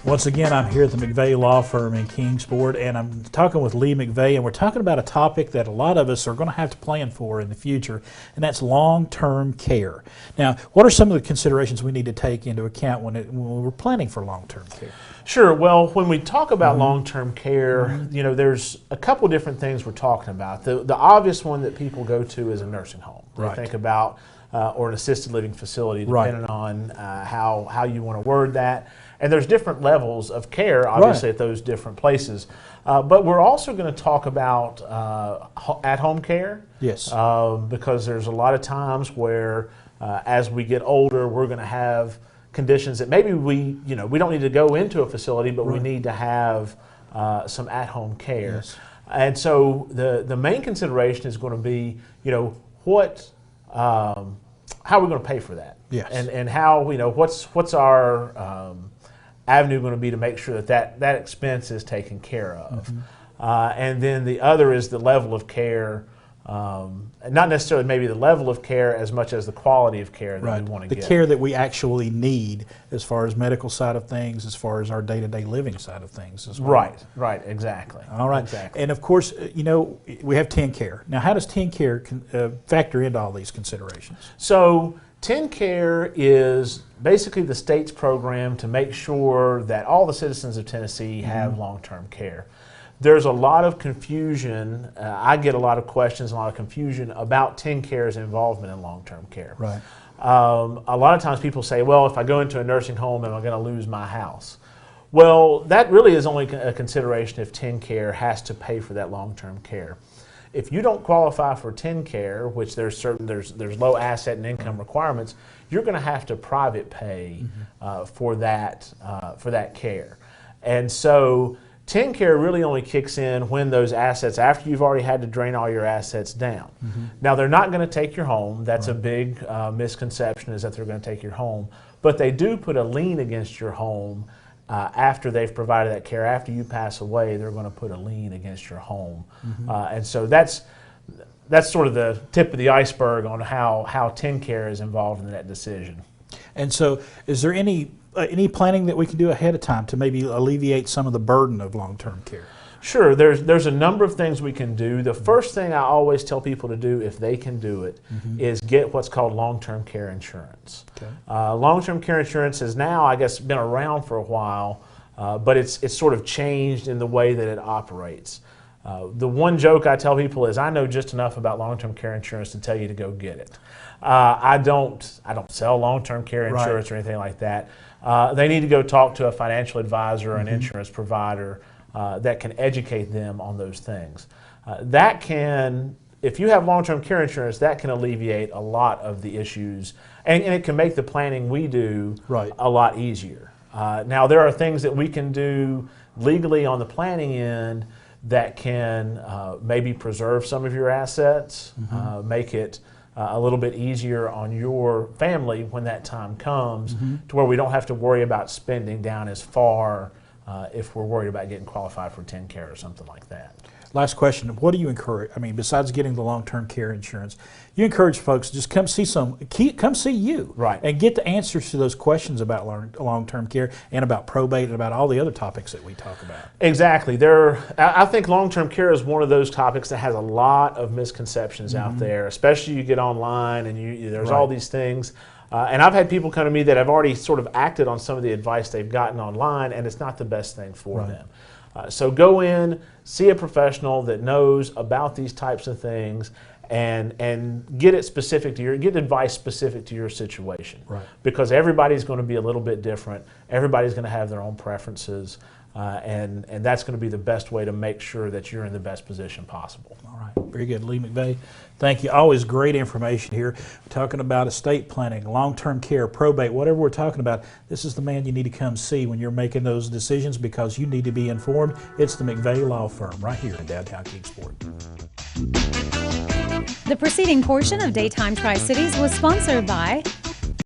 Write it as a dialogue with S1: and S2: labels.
S1: Once again, I'm here at the McVey Law Firm in Kingsport, and I'm talking with Lee McVey, and we're talking about a topic that a lot of us are going to have to plan for in the future, and that's long-term care. Now, what are some of the considerations we need to take into account when we're planning for long-term care?
S2: Sure. Well, when we talk about long-term care, you know, there's a couple different things we're talking about. The obvious one that people go to is a nursing home. They think about or an assisted living facility, depending on how you want to word that. And there's different levels of care, obviously, at those different places. But we're also going to talk about at-home care.
S1: Yes.
S2: Because there's a lot of times where, as we get older, we're going to have conditions that maybe we don't need to go into a facility, but we need to have some at-home care.
S1: Yes.
S2: And so the main consideration is going to be, how are we going to pay for that?
S1: Yes.
S2: And how, what's our avenue going to be to make sure that expense is taken care of. And then the other is the level of care, not necessarily maybe the level of care as much as the quality of care that we want to get.
S1: The care that we actually need as far as medical side of things, as far as our day-to-day living side of things as well.
S2: Right, exactly.
S1: All right.
S2: Exactly.
S1: And of course, we have TennCare. Now, how does TennCare factor into all these considerations?
S2: So TennCare is basically the state's program to make sure that all the citizens of Tennessee have long-term care. There's a lot of confusion. I get a lot of questions, a lot of confusion about TennCare's involvement in long-term care.
S1: Right.
S2: A lot of times people say, well, if I go into a nursing home, am I going to lose my house? Well, that really is only a consideration if TennCare has to pay for that long-term care. If you don't qualify for TennCare, which there's low asset and income requirements, you're going to have to private pay for that care. And so TennCare really only kicks in when those assets, after you've already had to drain all your assets down. Now, they're not going to take your home. That's a big misconception, is that they're going to take your home. But they do put a lien against your home after they've provided that care. After you pass away, they're going to put a lien against your home. And so that's sort of the tip of the iceberg on how TennCare is involved in that decision.
S1: And so is there any planning that we can do ahead of time to maybe alleviate some of the burden of long-term care?
S2: Sure, there's a number of things we can do. The first thing I always tell people to do, if they can do it, is get what's called long-term care insurance.
S1: Okay.
S2: Long-term care insurance has now, I guess, been around for a while, but it's sort of changed in the way that it operates. The one joke I tell people is, I know just enough about long-term care insurance to tell you to go get it. I don't sell long-term care insurance or anything like that. They need to go talk to a financial advisor or an insurance provider that can educate them on those things. If you have long-term care insurance, that can alleviate a lot of the issues, and it can make the planning we do a lot easier. Now, there are things that we can do legally on the planning end that can maybe preserve some of your assets, make it a little bit easier on your family when that time comes, to where we don't have to worry about spending down as far if we're worried about getting qualified for TennCare or something like that.
S1: Last question, what do you encourage? I mean, besides getting the long-term care insurance, you encourage folks to just come see you, and get the answers to those questions about long-term care and about probate and about all the other topics that we talk about.
S2: Exactly. I think long-term care is one of those topics that has a lot of misconceptions out there, especially you get online and there's all these things. And I've had people come to me that have already sort of acted on some of the advice they've gotten online, and it's not the best thing for them. So go in, see a professional that knows about these types of things, and get advice specific to your situation. Because everybody's going to be a little bit different. Everybody's going to have their own preferences, and that's going to be the best way to make sure that you're in the best position possible.
S1: All right, very good. Lee McVey, thank you. Always great information here. We're talking about estate planning, long-term care, probate, whatever we're talking about. This is the man you need to come see when you're making those decisions, because you need to be informed. It's the McVey Law Firm right here in downtown Kingsport.
S3: The preceding portion of Daytime Tri-Cities was sponsored by